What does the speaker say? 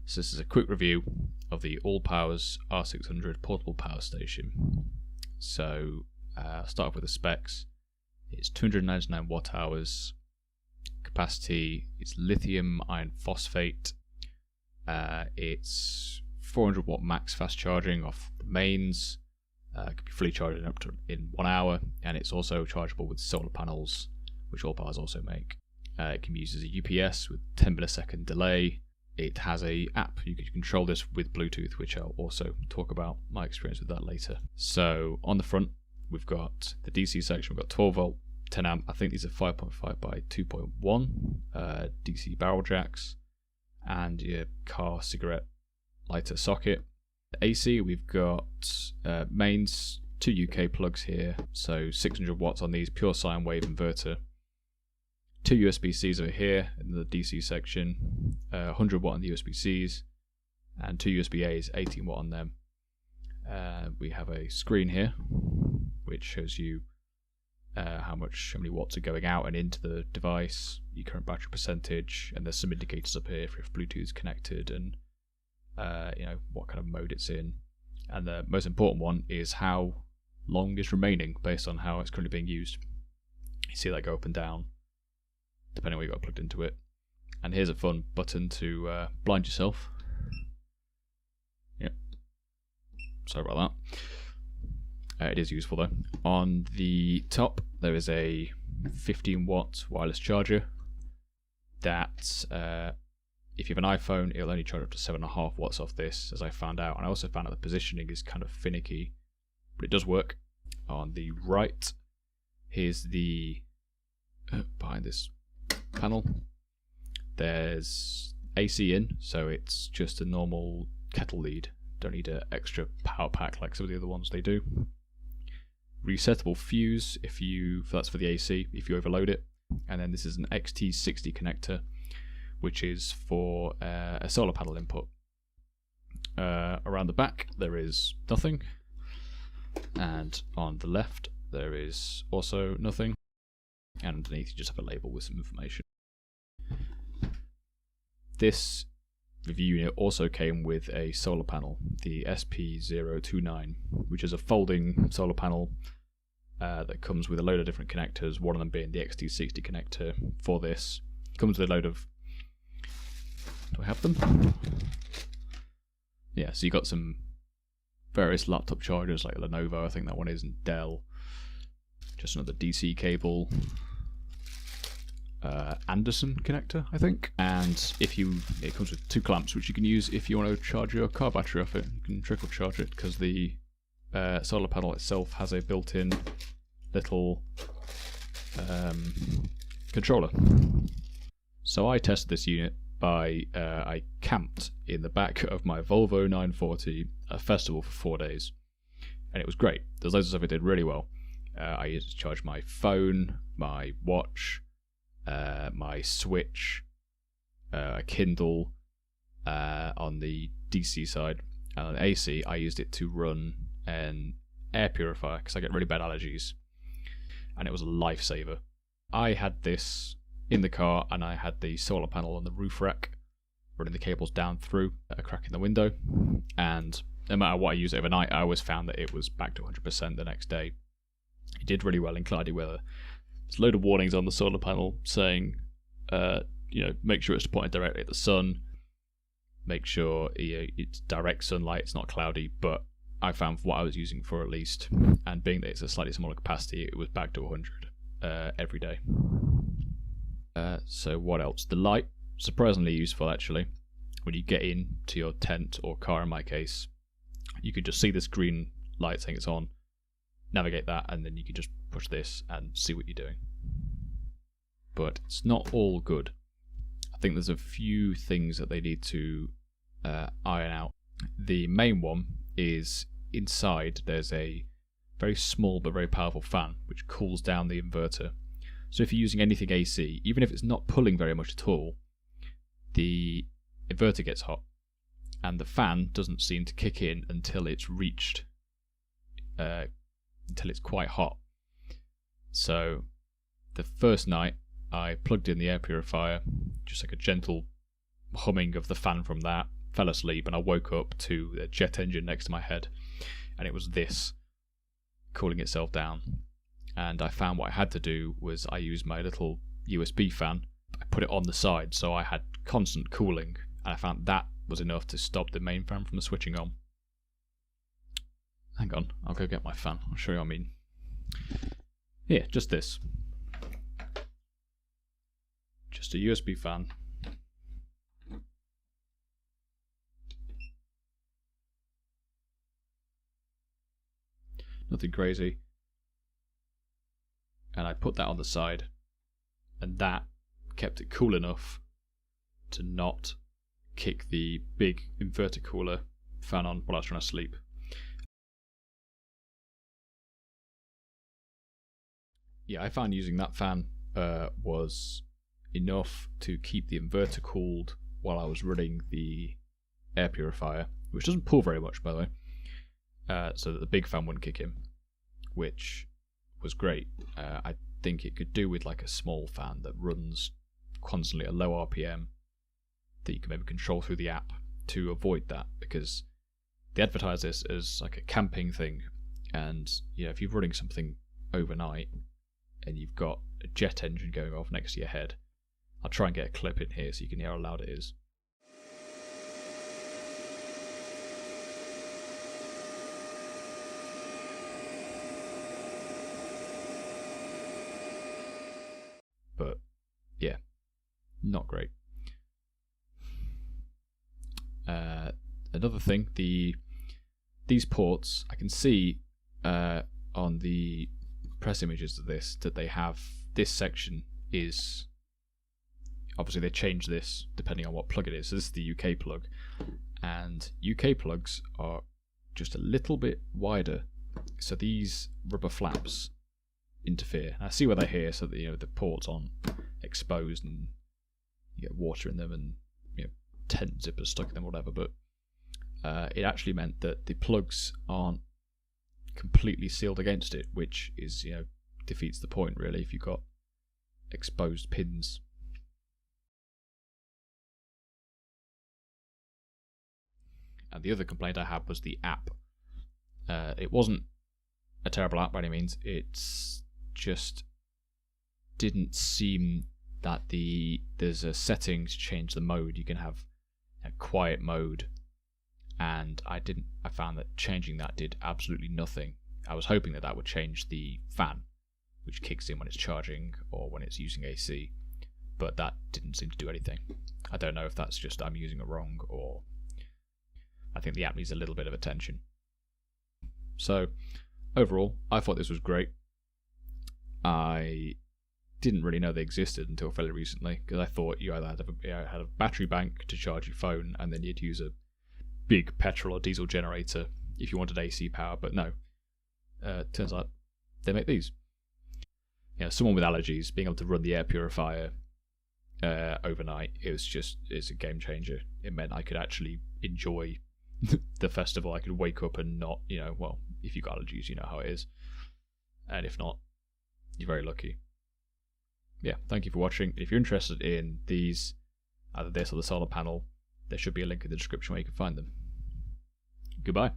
So this is a quick review of the Allpowers R600 portable power station. So I'll start off with the specs. It's 299 watt hours. Capacity is lithium iron phosphate. It's 400 watt max fast charging off the mains. It can be fully charged in 1 hour, and it's also chargeable with solar panels, which Allpowers also make. It can be used as a UPS with 10 millisecond delay. It has a app. You can control this with Bluetooth, which I'll also talk about my experience with that later. So on the front, we've got the DC section. We've got 12 volt, 10 amp. I think these are 5.5 by 2.1 DC barrel jacks, and your car cigarette lighter socket. The AC, we've got mains, 2 UK plugs here, so 600 watts on these, pure sine wave inverter. 2 USB-Cs over here in the DC section, 100 watt on the USB-Cs, and 2 USB-As, 18 watt on them. We have a screen here, which shows you how many watts are going out and into the device, your current battery percentage, and there's some indicators up here for if Bluetooth is connected and what kind of mode it's in. And the most important one is how long is remaining based on how it's currently being used. You see that go up and down depending on what you've got plugged into it. And here's a fun button to blind yourself. Yep. Sorry about that. It is useful though. On the top there is a 15 watt wireless charger that if you have an iPhone, it'll only charge up to 7.5 watts off this, as I found out. And I also found out the positioning is kind of finicky, but it does work. On the right, here's the behind this panel. There's AC in, so it's just a normal kettle lead. Don't need an extra power pack like some of the other ones they do. Resettable fuse that's for the AC if you overload it. And then this is an XT60 connector, which is for a solar panel input. Around the back there is nothing, and on the left there is also nothing, and underneath you just have a label with some information. This review unit also came with a solar panel, the SP029, which is a folding solar panel that comes with a load of different connectors, one of them being the XT60 connector for this. It comes with a load of... Do I have them? Yeah, so you got some various laptop chargers like Lenovo, I think that one is, and Dell. Just another DC cable. Anderson connector, I think. And it comes with 2 clamps, which you can use if you want to charge your car battery off it. You can trickle charge it because the solar panel itself has a built-in little controller. So I tested this unit by I camped in the back of my Volvo 940 at a festival for 4 days, and it was great. There's loads of stuff it did really well. I used it to charge my phone, my watch, my Switch, a Kindle on the DC side, and on the AC I used it to run an air purifier because I get really bad allergies, and it was a lifesaver. I had this in the car, and I had the solar panel on the roof rack running the cables down through a crack in the window, and no matter what I used overnight, I always found that it was back to 100% the next day. It did really well in cloudy weather. There's a load of warnings on the solar panel saying make sure it's pointed directly at the sun, make sure it's direct sunlight, it's not cloudy, but I found for what I was using for at least, and being that it's a slightly smaller capacity, it was back to 100 every day. So what else? The light, surprisingly useful actually. When you get into your tent or car in my case, you can just see this green light saying it's on, navigate that, and then you can just push this and see what you're doing. But it's not all good. I think there's a few things that they need to iron out. The main one is inside there's a very small but very powerful fan which cools down the inverter. So if you're using anything AC, even if it's not pulling very much at all, the inverter gets hot, and the fan doesn't seem to kick in until it's reached, until it's quite hot. So the first night I plugged in the air purifier, just like a gentle humming of the fan from that fell asleep and I woke up to a jet engine next to my head, and it was this cooling itself down. And I found what I had to do was I used my little USB fan. I put it on the side so I had constant cooling, and I found that was enough to stop the main fan from switching on. Hang on, I'll go get my fan. I'll show you what I mean. Here, just this. Just a USB fan. Nothing crazy. And I put that on the side, and that kept it cool enough to not kick the big inverter cooler fan on while I was trying to sleep. Yeah, I found using that fan was enough to keep the inverter cooled while I was running the air purifier, which doesn't pull very much, by the way, so that the big fan wouldn't kick in, which was great. I think it could do with like a small fan that runs constantly at low RPM that you can maybe control through the app to avoid that, because they advertise this as like a camping thing, and if you're running something overnight and you've got a jet engine going off next to your head, I'll try and get a clip in here so you can hear how loud it is. But yeah, not great. Another thing, these ports, I can see on the press images of this that they have this section is obviously they change this depending on what plug it is. So this is the UK plug, and UK plugs are just a little bit wider, so these rubber flaps interfere. And I see why they're here, so that the ports aren't exposed and you get water in them and tent zippers stuck in them or whatever, but it actually meant that the plugs aren't completely sealed against it, which is defeats the point really if you've got exposed pins. And the other complaint I had was the app. It wasn't a terrible app by any means, it's just didn't seem that there's a setting to change the mode. You can have a quiet mode, and I found that changing that did absolutely nothing. I was hoping that would change the fan, which kicks in when it's charging or when it's using AC, but that didn't seem to do anything. I don't know if that's just I'm using it wrong, or I think the app needs a little bit of attention. So overall, I thought this was great. I didn't really know they existed until fairly recently, because I thought you either had a battery bank to charge your phone, and then you'd use a big petrol or diesel generator if you wanted AC power, but no. Turns out they make these. Someone with allergies being able to run the air purifier overnight, it's a game changer. It meant I could actually enjoy the festival. I could wake up and not, well, if you've got allergies, you know how it is, and if not, you're very lucky. Yeah, thank you for watching. If you're interested in these, either this or the solar panel, there should be a link in the description where you can find them. Goodbye.